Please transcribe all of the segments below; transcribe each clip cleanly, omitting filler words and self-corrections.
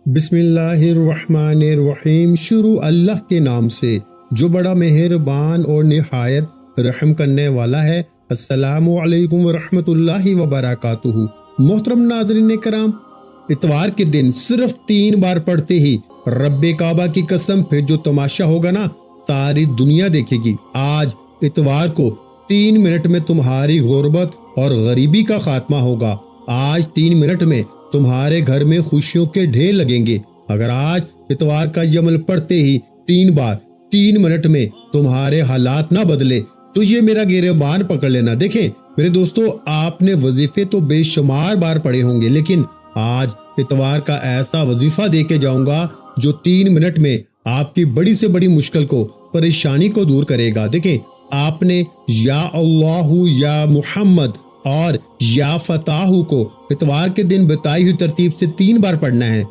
بسم اللہ الرحمن الرحیم۔ شروع اللہ کے نام سے جو بڑا مہربان اور نہایت رحم کرنے والا ہے۔ السلام علیکم ورحمۃ اللہ وبرکاتہ۔ محترم ناظرین کرام، اتوار کے دن صرف 3 بار پڑھتے ہی رب کعبہ کی قسم پھر جو تماشا ہوگا نا ساری دنیا دیکھے گی۔ آج اتوار کو 3 منٹ میں تمہاری غربت اور غریبی کا خاتمہ ہوگا۔ آج 3 منٹ میں تمہارے گھر میں خوشیوں کے ڈھیر لگیں گے۔ اگر آج اتوار کا یہ عمل پڑھتے ہی 3 بار 3 منٹ میں تمہارے حالات نہ بدلے تو یہ میرا گریبان پکڑ لینا۔ دیکھیں میرے دوستو، آپ نے وظیفے تو بے شمار بار پڑھے ہوں گے، لیکن آج اتوار کا ایسا وظیفہ دے کے جاؤں گا جو 3 منٹ میں آپ کی بڑی سے بڑی مشکل کو، پریشانی کو دور کرے گا۔ دیکھیں آپ نے یا اللہ یا محمد اور یا فتاح کو اتوار کے دن بتائی ہوئی ترتیب سے 3 بار پڑھنا ہے۔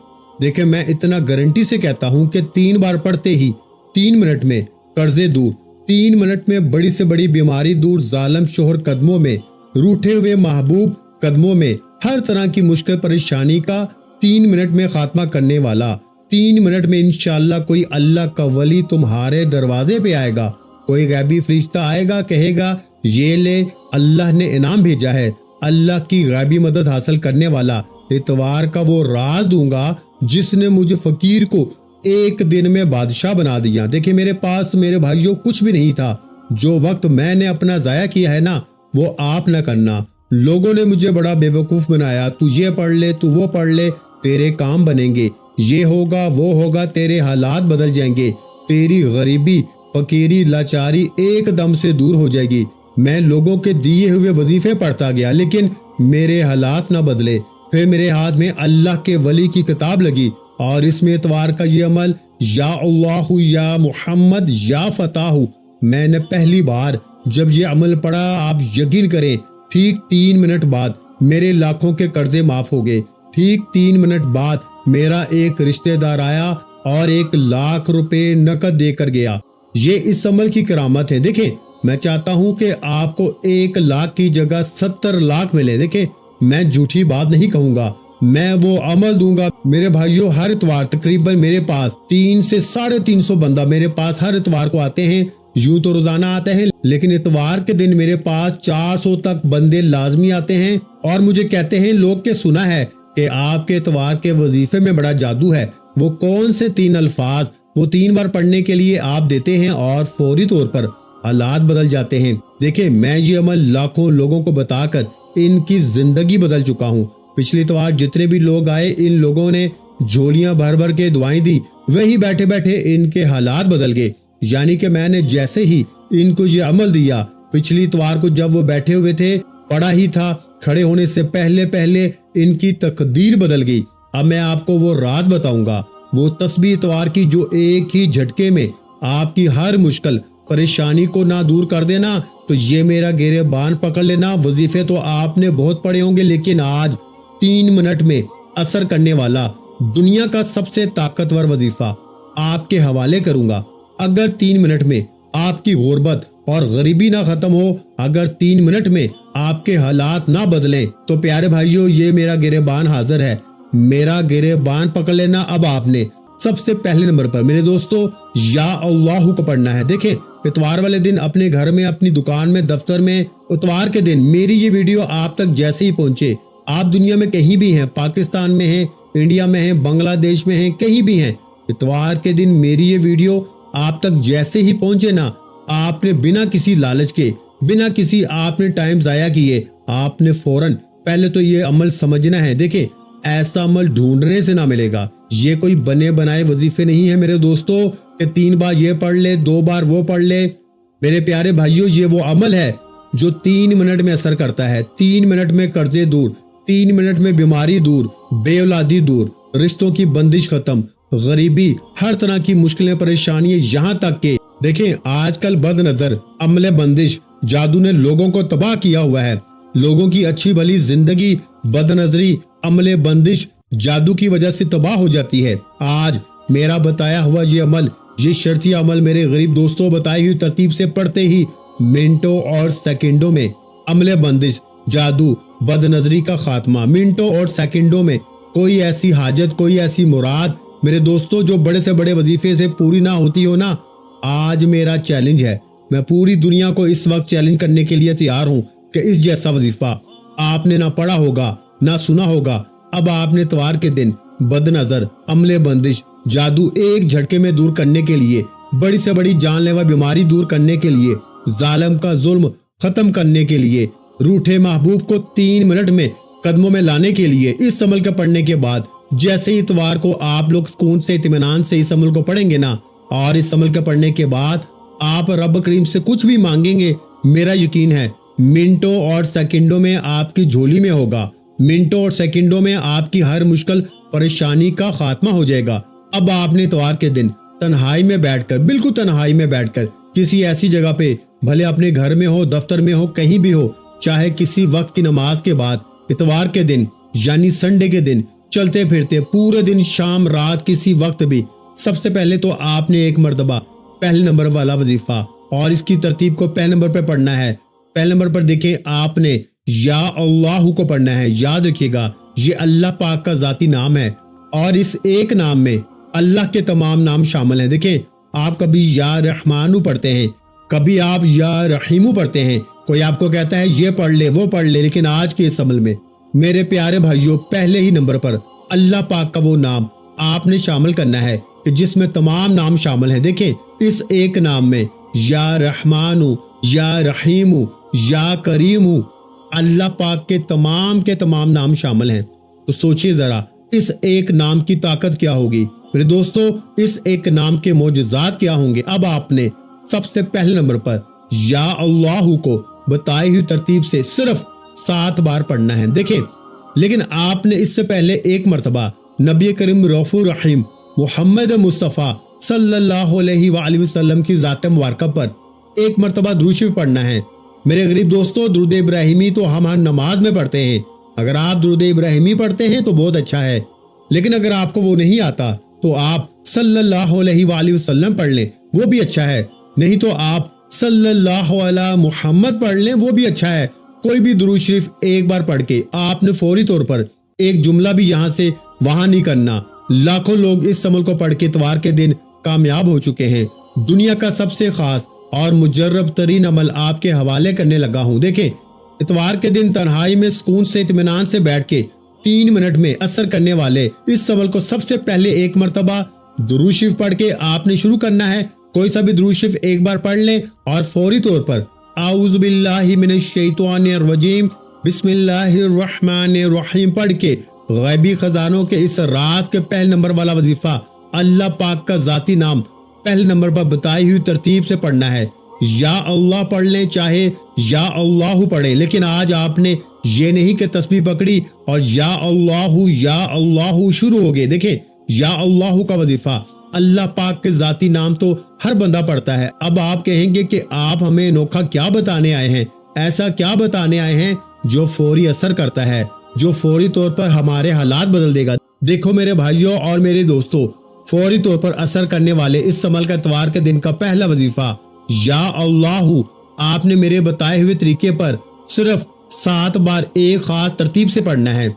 دیکھیں میں اتنا گارنٹی سے کہتا ہوں کہ 3 بار پڑھتے ہی 3 منٹ میں قرضے دور، 3 منٹ میں بڑی سے بڑی بیماری دور، ظالم شوہر قدموں میں، روٹھے ہوئے محبوب قدموں میں، ہر طرح کی مشکل پریشانی کا 3 منٹ میں خاتمہ کرنے والا۔ 3 منٹ میں انشاءاللہ کوئی اللہ کا ولی تمہارے دروازے پہ آئے گا، کوئی غیبی فرشتہ آئے گا، کہے گا یہ لے اللہ نے انعام بھیجا ہے، اللہ کی غیبی مدد حاصل کرنے والا۔ اتوار کا وہ راز دوں گا جس نے مجھے فقیر کو ایک دن میں بادشاہ بنا دیا۔ دیکھیں میرے پاس میرے بھائیوں کچھ بھی نہیں تھا۔ جو وقت میں نے اپنا ضائع کیا ہے نا وہ آپ نہ کرنا۔ لوگوں نے مجھے بڑا بے وقوف بنایا، تو یہ پڑھ لے، تو وہ پڑھ لے، تیرے کام بنیں گے، یہ ہوگا وہ ہوگا، تیرے حالات بدل جائیں گے، تیری غریبی فقیری لاچاری ایک دم سے دور ہو جائے گی۔ میں لوگوں کے دیے ہوئے وظیفے پڑھتا گیا لیکن میرے حالات نہ بدلے۔ پھر میرے ہاتھ میں اللہ کے ولی کی کتاب لگی اور اس میں اتوار کا یہ عمل یا اللہ یا محمد یا فتاح، میں نے پہلی بار جب یہ عمل پڑھا، آپ یقین کریں ٹھیک 3 منٹ بعد میرے لاکھوں کے قرضے معاف ہو گئے۔ ٹھیک 3 منٹ بعد میرا ایک رشتہ دار آیا اور 1 لاکھ روپے نقد دے کر گیا۔ یہ اس عمل کی کرامت ہے۔ دیکھیں میں چاہتا ہوں کہ آپ کو 1 لاکھ کی جگہ 70 لاکھ ملے۔ دیکھیں میں جھوٹی بات نہیں کہوں گا، میں وہ عمل دوں گا۔ میرے بھائیوں ہر اتوار تقریباً میرے پاس 300 سے 350 بندہ میرے پاس ہر اتوار کو آتے ہیں۔ یوں تو روزانہ آتے ہیں لیکن اتوار کے دن میرے پاس 400 تک بندے لازمی آتے ہیں اور مجھے کہتے ہیں لوگ کہ سنا ہے کہ آپ کے اتوار کے وظیفے میں بڑا جادو ہے۔ وہ کون سے 3 الفاظ وہ 3 بار پڑھنے کے لیے آپ دیتے ہیں اور فوری طور پر حالات بدل جاتے ہیں۔ دیکھیں میں یہ عمل لاکھوں لوگوں کو بتا کر ان کی زندگی بدل چکا ہوں۔ پچھلی اتوار جتنے بھی لوگ آئے ان لوگوں نے جھولیاں بھر بھر کے دعائیں دی، وہی بیٹھے بیٹھے ان کے حالات بدل گئے۔ یعنی کہ میں نے جیسے ہی ان کو یہ عمل دیا، پچھلی اتوار کو جب وہ بیٹھے ہوئے تھے پڑھا ہی تھا، کھڑے ہونے سے پہلے پہلے ان کی تقدیر بدل گئی۔ اب میں آپ کو وہ راز بتاؤں گا، وہ تسبیح اتوار کی جو ایک ہی جھٹکے میں آپ کی ہر مشکل پریشانی کو نہ دور کر دینا۔ تو یہ میرا گریبان پکڑ لینا۔ وظیفے تو آپ نے بہت پڑھے ہوں گے لیکن آج 3 منٹ میں اثر کرنے والا دنیا کا سب سے طاقتور وظیفہ آپ کے حوالے کروں گا۔ اگر 3 منٹ میں آپ کی غربت اور غریبی نہ ختم ہو، اگر 3 منٹ میں آپ کے حالات نہ بدلیں تو پیارے بھائیوں یہ میرا گریبان حاضر ہے، میرا گریبان پکڑ لینا۔ اب آپ نے سب سے پہلے نمبر پر میرے دوستو یا اللہ کو پڑھنا ہے۔ دیکھیں اتوار والے دن اپنے گھر میں، اپنی دکان میں، دفتر میں، اتوار کے دن میری یہ ویڈیو آپ تک جیسے ہی پہنچے، آپ دنیا میں کہیں بھی ہیں، پاکستان میں ہیں، انڈیا میں ہیں، بنگلہ دیش میں ہیں، کہیں بھی ہیں، اتوار کے دن میری یہ ویڈیو آپ تک جیسے ہی پہنچے نا، آپ نے بنا کسی لالچ کے، بنا کسی آپ نے ٹائم ضائع کیے، آپ نے فوراً پہلے تو یہ عمل سمجھنا ہے۔ دیکھیں ایسا عمل ڈھونڈنے سے نہ ملے گا، یہ کوئی بنے بنائے وظیفے نہیں ہے میرے دوستو کہ 3 بار یہ پڑھ لے، 2 بار وہ پڑھ لے۔ میرے پیارے بھائیوں یہ وہ عمل ہے جو 3 منٹ میں اثر کرتا ہے۔ 3 منٹ میں قرضے دور، 3 منٹ میں بیماری دور، بے اولادی دور، رشتوں کی بندش ختم، غریبی، ہر طرح کی مشکلیں پریشانیاں، یہاں تک کہ دیکھیں آج کل بد نظر عمل بندش جادو نے لوگوں کو تباہ کیا ہوا ہے۔ لوگوں کی اچھی بھلی زندگی بد نظری عمل بندش جادو کی وجہ سے تباہ ہو جاتی ہے۔ آج میرا بتایا ہوا یہ عمل، یہ شرطی عمل میرے غریب دوستوں بتائی ہوئی ترتیب سے پڑھتے ہی منٹوں اور سیکنڈوں میں عمل بندش جادو بد نظری کا خاتمہ، منٹوں اور سیکنڈوں میں کوئی ایسی حاجت، کوئی ایسی مراد میرے دوستوں جو بڑے سے بڑے وظیفے سے پوری نہ ہوتی ہو نا، آج میرا چیلنج ہے، میں پوری دنیا کو اس وقت چیلنج کرنے کے لیے تیار ہوں کہ اس جیسا وظیفہ آپ نے نہ پڑھا ہوگا نہ سنا ہوگا، اب آپ نے اتوار کے دن بد نظر، عملے بندش، جادو ایک جھٹکے میں دور کرنے کے لیے، بڑی سے بڑی جان لیوا بیماری دور کرنے کے لیے، ظالم کا ظلم ختم کرنے کے لیے، روٹھے محبوب کو 3 منٹ میں قدموں میں لانے کے لیے اس عمل کا پڑھنے کے بعد جیسے ہی اتوار کو آپ لوگ سکون سے اطمینان سے اس عمل کو پڑھیں گے نا، اور اس عمل کے پڑھنے کے بعد آپ رب کریم سے کچھ بھی مانگیں گے، میرا یقین ہے منٹوں اور سیکنڈوں میں آپ کی جھولی میں ہوگا، منٹوں اور سیکنڈوں میں آپ کی ہر مشکل پریشانی کا خاتمہ ہو جائے گا۔ اب آپ نے اتوار کے دن تنہائی میں بیٹھ کر، بالکل تنہائی میں بیٹھ کر، کسی ایسی جگہ پہ، بھلے اپنے گھر میں ہو، دفتر میں ہو، کہیں بھی ہو، چاہے کسی وقت کی نماز کے بعد، اتوار کے دن یعنی سنڈے کے دن چلتے پھرتے پورے دن، شام رات کسی وقت بھی، سب سے پہلے تو آپ نے ایک مرتبہ پہلے نمبر والا وظیفہ اور اس کی ترتیب کو پہلے نمبر پر پڑھنا ہے۔ پہلے نمبر پر دیکھیں آپ نے یا اللہ کو پڑھنا ہے۔ یاد رکھیے گا یہ اللہ پاک کا ذاتی نام ہے اور اس ایک نام میں اللہ کے تمام نام شامل ہیں۔ دیکھیں آپ کبھی یا رحمانو پڑھتے ہیں، کبھی آپ یا رحیمو پڑھتے ہیں، کوئی آپ کو کہتا ہے یہ پڑھ لے وہ پڑھ لے، لیکن آج کے اس عمل میں میرے پیارے بھائیوں پہلے ہی نمبر پر اللہ پاک کا وہ نام آپ نے شامل کرنا ہے کہ جس میں تمام نام شامل ہیں۔ دیکھیں اس ایک نام میں یا رحمانو، یا رحیمو، یا کریمو، اللہ پاک کے تمام نام شامل ہیں۔ تو سوچئے ذرا اس ایک نام کی طاقت کیا ہوگی میرے دوستو، اس ایک نام کے معجزات کیا ہوں گے۔ اب آپ نے سب سے پہلے نمبر پر یا اللہ کو بتائی ہوئی ترتیب سے صرف 7 بار پڑھنا ہے۔ دیکھیں لیکن آپ نے اس سے پہلے ایک مرتبہ نبی کریم رؤوف رحیم محمد مصطفیٰ صلی اللہ علیہ وآلہ وسلم کی ذات مبارکہ پر ایک مرتبہ درود شریف پڑھنا ہے۔ میرے غریب دوستو درود ابراہیمی تو ہم ہر نماز میں پڑھتے ہیں، اگر آپ درود ابراہیمی پڑھتے ہیں تو بہت اچھا ہے، لیکن اگر آپ کو وہ نہیں آتا تو آپ صلی اللہ علیہ وآلہ وسلم پڑھ لیں، وہ بھی اچھا ہے، نہیں تو آپ صلی اللہ علیہ محمد پڑھ لیں، وہ بھی اچھا ہے۔ کوئی بھی درود شریف ایک بار پڑھ کے آپ نے فوری طور پر ایک جملہ بھی یہاں سے وہاں نہیں کرنا۔ لاکھوں لوگ اس عمل کو پڑھ کے اتوار کے دن کامیاب ہو چکے ہیں۔ دنیا کا سب سے خاص اور مجرب ترین عمل آپ کے حوالے کرنے لگا ہوں۔ دیکھیں اتوار کے دن تنہائی میں سکون سے اطمینان سے بیٹھ کے 3 منٹ میں اثر کرنے والے اس عمل کو سب سے پہلے ایک مرتبہ درود شریف پڑھ کے آپ نے شروع کرنا ہے۔ کوئی سا بھی درود شریف ایک بار پڑھ لیں اور فوری طور پر اعوذ باللہ من الشیطان الرجیم بسم اللہ الرحمن الرحیم پڑھ کے غیبی خزانوں کے اس راز کے پہلے نمبر والا وظیفہ اللہ پاک کا ذاتی نام پہلے نمبر پر بتائی ہوئی ترتیب سے پڑھنا ہے۔ یا اللہ پڑھ لیں چاہے یا اللہ پڑھیں، لیکن آج آپ نے یہ نہیں کہ تسبیح پکڑی اور یا اللہ شروع ہو گئے۔ دیکھیں یا اللہ کا وظیفہ اللہ پاک کے ذاتی نام تو ہر بندہ پڑھتا ہے۔ اب آپ کہیں گے کہ آپ ہمیں انوکھا کیا بتانے آئے ہیں، ایسا کیا بتانے آئے ہیں جو فوری اثر کرتا ہے، جو فوری طور پر ہمارے حالات بدل دے گا۔ دیکھو میرے بھائیوں اور میرے دوستوں، فوری طور پر اثر کرنے والے اس عمل کا اتوار کے دن کا پہلا وظیفہ یا اللہ آپ نے میرے بتائے ہوئے طریقے پر صرف 7 بار ایک خاص ترتیب سے پڑھنا ہے۔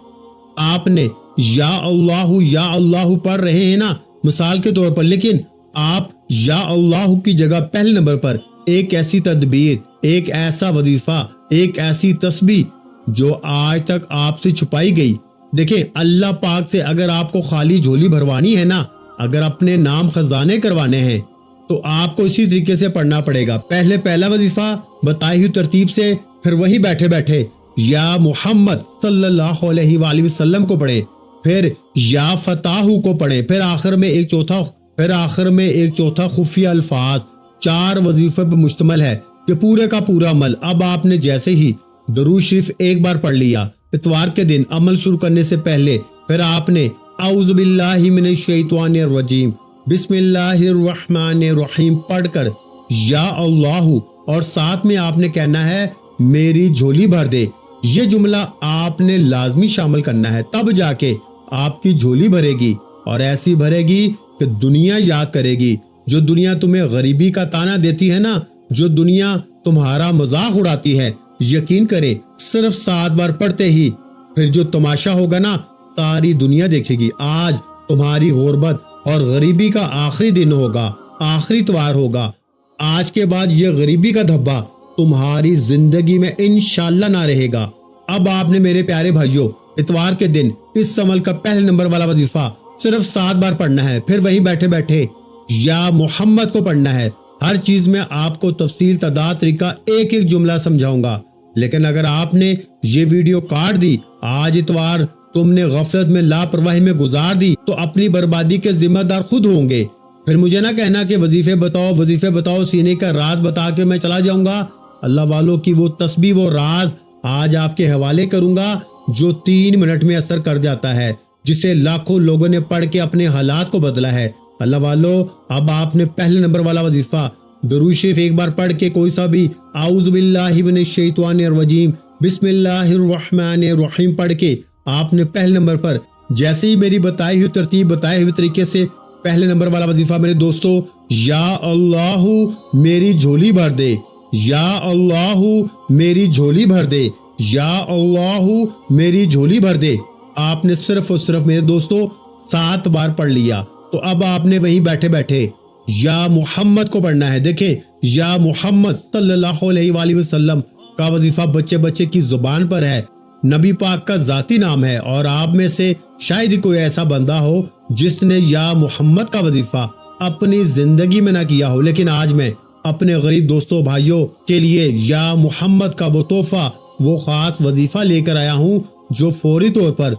آپ نے یا اللہ پڑھ رہے ہیں نا مثال کے طور پر، لیکن آپ یا اللہ کی جگہ پہلے نمبر پر ایک ایسی تدبیر، ایک ایسا وظیفہ، ایک ایسی تسبیح جو آج تک آپ سے چھپائی گئی۔ دیکھیں اللہ پاک سے اگر آپ کو خالی جھولی بھروانی ہے نا، اگر اپنے نام خزانے کروانے ہیں تو آپ کو اسی طریقے سے پڑھنا پڑے گا۔ پہلے پہلا وظیفہ بتائی ہوئی ترتیب سے، پھر وہی بیٹھے بیٹھے یا محمد صلی اللہ علیہ وآلہ وسلم کو پڑھیں، پھر یا فتح کو پڑھیں، پھر آخر میں ایک چوتھا خفیہ الفاظ۔ 4 وظیفے پر مشتمل ہے کہ پورے کا پورا عمل۔ اب آپ نے جیسے ہی درود شریف ایک بار پڑھ لیا اتوار کے دن عمل شروع کرنے سے پہلے، پھر آپ نے اعوذ باللہ من الشیطان الرجیم بسم اللہ الرحمن الرحیم پڑھ کر یا اللہ اور ساتھ میں آپ نے کہنا ہے میری جھولی بھر دے۔ یہ جملہ آپ نے لازمی شامل کرنا ہے، تب جا کے آپ کی جھولی بھرے گی اور ایسی بھرے گی کہ دنیا یاد کرے گی۔ جو دنیا تمہیں غریبی کا تانا دیتی ہے نا، جو دنیا تمہارا مذاق اڑاتی ہے، یقین کرے صرف 7 بار پڑھتے ہی پھر جو تماشا ہوگا نا ساری دنیا دیکھے گی۔ آج تمہاری غربت اور غریبی کا آخری دن ہوگا، آخری اتوار ہوگا۔ آج کے بعد یہ غریبی کا دھبا تمہاری زندگی میں انشاءاللہ نہ رہے گا۔ اب آپ نے میرے پیارے بھائیوں اتوار کے دن اس عمل کا پہلے نمبر والا وظیفہ صرف 7 بار پڑھنا ہے، پھر وہیں بیٹھے بیٹھے یا محمد کو پڑھنا ہے۔ ہر چیز میں آپ کو تفصیل تعداد طریقہ ایک ایک جملہ سمجھاؤں گا، لیکن اگر آپ نے یہ ویڈیو کاٹ دی، آج اتوار تم نے غفلت میں لاپرواہی میں گزار دی، تو اپنی بربادی کے ذمہ دار خود ہوں گے۔ پھر مجھے نہ کہنا کہ وظیفے بتاؤ سینے کا راز بتا کے میں چلا جاؤں گا۔ اللہ والوں کی وہ تسبیح وہ راز آج آپ کے حوالے کروں گا جو 3 منٹ میں اثر کر جاتا ہے، جسے لاکھوں لوگوں نے پڑھ کے اپنے حالات کو بدلا ہے۔ اللہ والوں اب آپ نے پہلے نمبر والا وظیفہ درود شریف ایک بار پڑھ کے کوئی سا بھی اعوذ باللہ من الشیطان الرجیم بسم اللہ الرحمن الرحیم پڑھ کے آپ نے پہلے نمبر پر جیسے ہی میری بتائی ہوئی ترتیب بتائے ہوئے طریقے سے پہلے نمبر والا وظیفہ میرے دوستو، یا اللہ میری جھولی بھر دے، یا اللہ میری جھولی بھر دے، یا اللہ میری جھولی بھر دے، آپ نے صرف اور صرف میرے دوستو 7 بار پڑھ لیا۔ تو اب آپ نے وہیں بیٹھے بیٹھے یا محمد کو پڑھنا ہے۔ دیکھیں یا محمد صلی اللہ علیہ وآلہ وسلم کا وظیفہ بچے کی زبان پر ہے، نبی پاک کا ذاتی نام ہے، اور آپ میں سے شاید ہی کوئی ایسا بندہ ہو جس نے یا محمد کا وظیفہ اپنی زندگی میں نہ کیا ہو، لیکن آج میں اپنے غریب دوستوں بھائیوں کے لیے یا محمد کا وہ تحفہ وہ خاص وظیفہ لے کر آیا ہوں جو فوری طور پر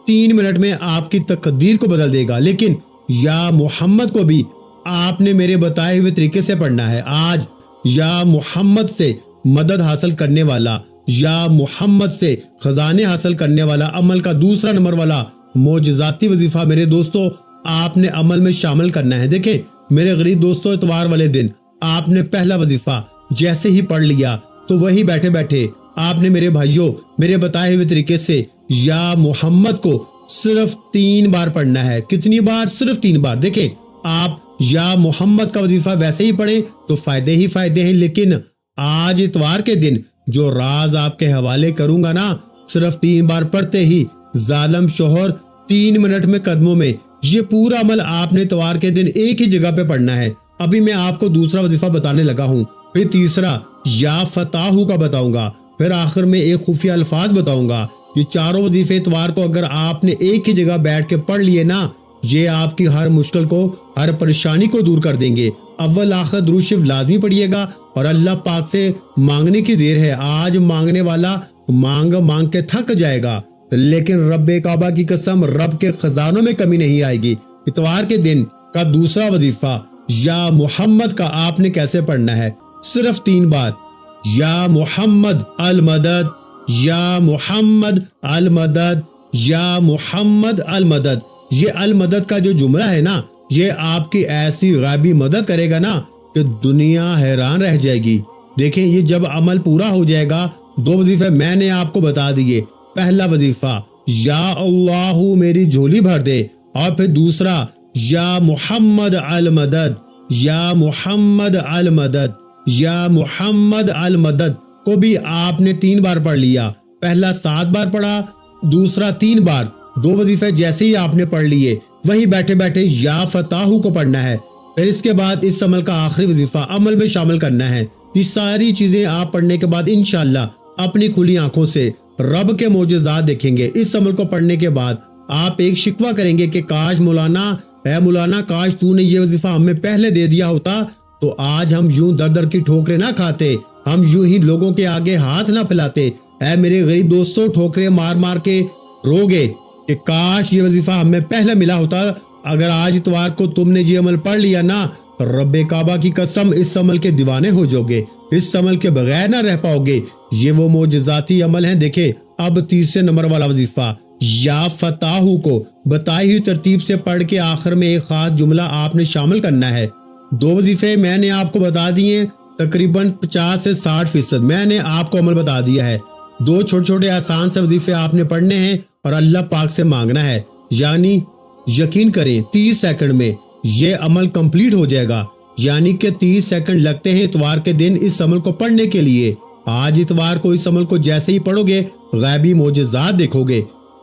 3 منٹ میں آپ کی تقدیر کو بدل دے گا۔ لیکن یا محمد کو بھی آپ نے میرے بتائے ہوئے طریقے سے پڑھنا ہے۔ آج یا محمد سے مدد حاصل کرنے والا، یا محمد سے خزانے حاصل کرنے والا عمل کا دوسرا نمبر والا معجزاتی وظیفہ میرے دوستو آپ نے عمل میں شامل کرنا ہے۔ دیکھیں میرے غریب دوستو اتوار والے دن آپ نے پہلا وظیفہ جیسے ہی پڑھ لیا تو وہی بیٹھے بیٹھے آپ نے میرے بھائیوں میرے بتائے ہوئے طریقے سے یا محمد کو صرف 3 بار پڑھنا ہے۔ کتنی بار؟ صرف 3 بار۔ دیکھیں آپ یا محمد کا وظیفہ ویسے ہی پڑھیں تو فائدے ہی فائدے ہیں، لیکن آج اتوار کے دن جو راز آپ کے حوالے کروں گا نا، صرف 3 بار پڑھتے ہی ظالم شوہر 3 منٹ میں قدموں میں، یہ پورا عمل آپ نے اتوار کے دن ایک ہی جگہ پہ پڑھنا ہے۔ ابھی میں آپ کو دوسرا وظیفہ بتانے لگا ہوں، پھر تیسرا یا فتاحو کا بتاؤں گا، پھر آخر میں ایک خفیہ الفاظ بتاؤں گا۔ یہ چاروں وظیفے اتوار کو اگر آپ نے ایک ہی جگہ بیٹھ کے پڑھ لیے نا، یہ آپ کی ہر مشکل کو ہر پریشانی کو دور کر دیں گے۔ اول آخر درود شریف لازمی پڑھیے گا، اور اللہ پاک سے مانگنے کی دیر ہے۔ آج مانگنے والا مانگ کے تھک جائے گا، لیکن رب کعبہ کی قسم رب کے خزانوں میں کمی نہیں آئے گی۔ اتوار کے دن کا دوسرا وظیفہ یا محمد کا آپ نے کیسے پڑھنا ہے؟ صرف 3 بار یا محمد المدد، یا محمد المدد، یا محمد المدد۔ یہ المدد کا جو جملہ ہے نا، یہ آپ کی ایسی غیبی مدد کرے گا نا کہ دنیا حیران رہ جائے گی۔ دیکھیں یہ جب عمل پورا ہو جائے گا، 2 وظیفے میں نے آپ کو بتا دیے۔ پہلا وظیفہ یا اللہ میری جھولی بھر دے، اور پھر دوسرا یا محمد المدد، یا محمد المدد، یا محمد المدد کو بھی آپ نے 3 بار پڑھ لیا۔ پہلا 7 بار پڑھا، دوسرا 3 بار۔ 2 وظیفے جیسے ہی آپ نے پڑھ لیے وہی بیٹھے بیٹھے یا فتاحو کو پڑھنا ہے۔ پھر اس کے بعد اس عمل کا آخری وظیفہ عمل میں شامل کرنا ہے۔ یہ ساری چیزیں آپ پڑھنے کے بعد انشاءاللہ اپنی کھلی آنکھوں سے رب کے معجزات دیکھیں گے۔ اس عمل کو پڑھنے کے بعد آپ ایک شکوہ کریں گے کہ کاش مولانا، اے مولانا کاش تو نے یہ وظیفہ ہمیں پہلے دے دیا ہوتا تو آج ہم یوں در در کی ٹھوکریں نہ کھاتے، ہم یوں ہی لوگوں کے آگے ہاتھ نہ پھیلاتے۔ اے میرے غریب دوستوں ٹھوکریں مار مار کے روگے کہ کاش یہ وظیفہ ہمیں پہلے ملا ہوتا۔ اگر آج اتوار کو تم نے یہ عمل پڑھ لیا نا، رب کعبہ کی قسم اس عمل کے دیوانے ہو جاؤ گے، اس عمل کے بغیر نہ رہ پاؤ گے۔ یہ وہ معجزاتی عمل ہیں۔ دیکھیں اب تیسرے نمبر والا وظیفہ یا فتاحو کو بتائی ہوئی ترتیب سے پڑھ کے آخر میں ایک خاص جملہ آپ نے شامل کرنا ہے۔ 2 وظیفے میں نے آپ کو بتا دیے، تقریباً 50 سے 60% میں نے آپ کو عمل بتا دیا ہے۔ 2 چھوٹے چھوٹے آسان سے وظیفے آپ نے پڑھنے ہیں اور اللہ پاک سے مانگنا ہے، یعنی یقین کریں 30 سیکنڈ میں یہ عمل کمپلیٹ ہو جائے گا۔ یعنی کہ 30 سیکنڈ لگتے ہیں اتوار کے دن اس عمل کو پڑھنے کے لیے۔ آج اتوار کو اس عمل کو جیسے ہی پڑھو گے غیبی معجزات دیکھو گے۔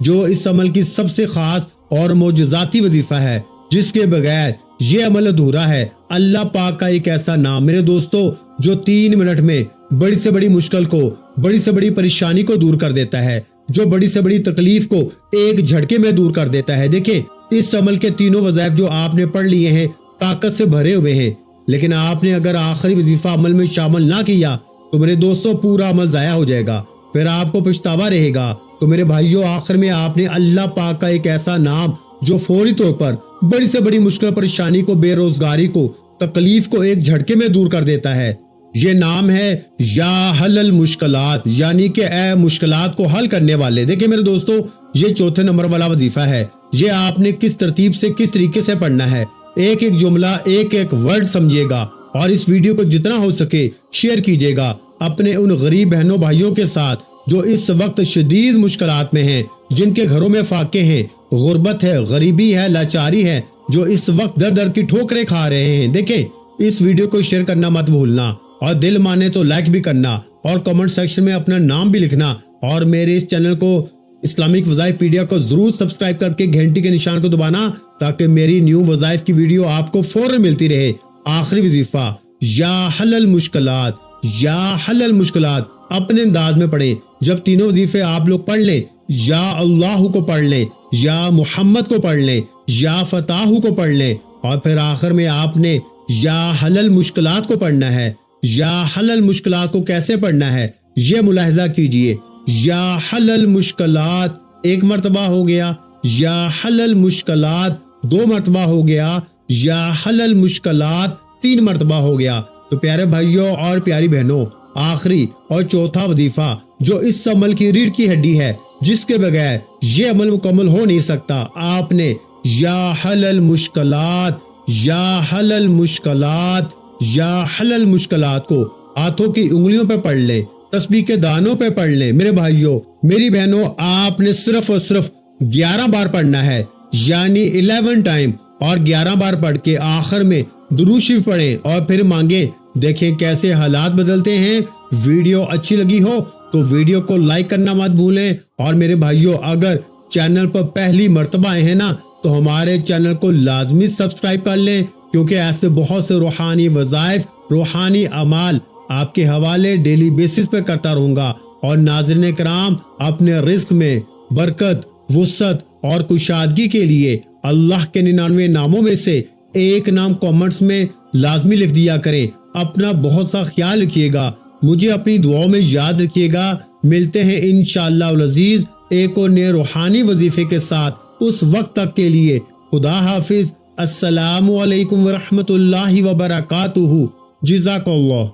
جو اس عمل کی سب سے خاص اور معجزاتی وظیفہ ہے جس کے بغیر یہ عمل ادھورا ہے۔ اللہ پاک کا ایک ایسا نام میرے دوستو جو 3 منٹ میں بڑی سے بڑی مشکل کو، بڑی سے بڑی پریشانی کو دور کر دیتا ہے، جو بڑی سے بڑی تکلیف کو ایک جھٹکے میں دور کر دیتا ہے۔ دیکھیں اس عمل کے تینوں وظائف جو آپ نے پڑھ لیے ہیں طاقت سے بھرے ہوئے ہیں، لیکن آپ نے اگر آخری وظیفہ عمل میں شامل نہ کیا تو میرے دوستو پورا عمل ضائع ہو جائے گا، پھر آپ کو پچھتاوا رہے گا۔ تو میرے بھائیوں آخر میں آپ نے اللہ پاک کا ایک ایسا نام جو فوری طور پر بڑی سے بڑی مشکل پریشانی کو، بے روزگاری کو، تکلیف کو ایک جھٹکے میں دور کر دیتا ہے، یہ نام ہے یا حل المشکلات، یعنی کہ اے مشکلات کو حل کرنے والے۔ دیکھیں میرے دوستو یہ چوتھے نمبر والا وظیفہ ہے، یہ آپ نے کس ترتیب سے کس طریقے سے پڑھنا ہے، ایک ایک جملہ ایک ایک ورڈ سمجھے گا اور اس ویڈیو کو جتنا ہو سکے شیئر کیجیے گا اپنے ان غریب بہنوں بھائیوں کے ساتھ جو اس وقت شدید مشکلات میں ہیں، جن کے گھروں میں فاقے ہیں، غربت ہے، غریبی ہے، لاچاری ہے، جو اس وقت در در کی ٹھوکریں کھا رہے ہیں۔ دیکھیں اس ویڈیو کو شیئر کرنا مت بھولنا اور دل مانے تو لائک بھی کرنا اور کمنٹ سیکشن میں اپنا نام بھی لکھنا، اور میرے اس چینل کو اسلامک وظائف پیڈیا کو ضرور سبسکرائب کر کے گھنٹی کے نشان کو دبانا تاکہ میری نیو وظائف کی ویڈیو آپ کو فوراً ملتی رہے۔ آخری وظیفہ یا حل المشکلات، یا حل المشکلات اپنے انداز میں پڑھیں۔ جب تینوں وظیفے آپ لوگ پڑھ لیں، یا اللہ کو پڑھ لیں، یا محمد کو پڑھ لیں، یا فتح کو پڑھ لیں، اور پھر آخر میں آپ نے یا حل المشکلات کو پڑھنا ہے۔ یا حل المشکلات کو کیسے پڑھنا ہے یہ ملاحظہ کیجئے، یا حل المشکلات 1 مرتبہ ہو گیا، یا حل المشکلات 2 مرتبہ ہو گیا، یا حل المشکلات 3 مرتبہ ہو گیا۔ تو پیارے بھائیوں اور پیاری بہنوں آخری اور چوتھا وظیفہ جو اس عمل کی ریڑھ کی ہڈی ہے، جس کے بغیر یہ عمل مکمل ہو نہیں سکتا، آپ نے یا حل المشکلات، یا حل المشکلات، یا حل المشکلات کو ہاتھوں کی انگلیوں پہ پڑھ لیں، تسبیح کے دانوں پہ پڑھ لیں۔ میرے بھائیوں میری بہنوں آپ نے صرف اور صرف 11 بار پڑھنا ہے، یعنی 11 ٹائم، اور 11 بار پڑھ کے آخر میں درود شریف پڑھیں اور پھر مانگیں۔ دیکھیں کیسے حالات بدلتے ہیں۔ ویڈیو اچھی لگی ہو تو ویڈیو کو لائک کرنا مت بھولیں، اور میرے بھائیوں اگر چینل پر پہلی مرتبہ آئے ہیں نا تو ہمارے چینل کو لازمی سبسکرائب کر لیں، کیونکہ ایسے بہت سے روحانی وظائف، روحانی اعمال آپ کے حوالے ڈیلی بیسس پہ کرتا رہوں گا۔ اور ناظرین کرام اپنے رزق میں برکت، وسعت اور کشادگی کے لیے اللہ کے 99 ناموں میں سے ایک نام کامنٹس میں لازمی لکھ دیا کریں۔ اپنا بہت سا خیال رکھیے گا، مجھے اپنی دعاؤں میں یاد رکھیے گا۔ ملتے ہیں انشاءاللہ العزیز ایک اور نئے روحانی وظیفے کے ساتھ، اس وقت تک کے لیے خدا حافظ۔ السلام علیکم ورحمۃ اللہ وبرکاتہ۔ جزاک اللہ۔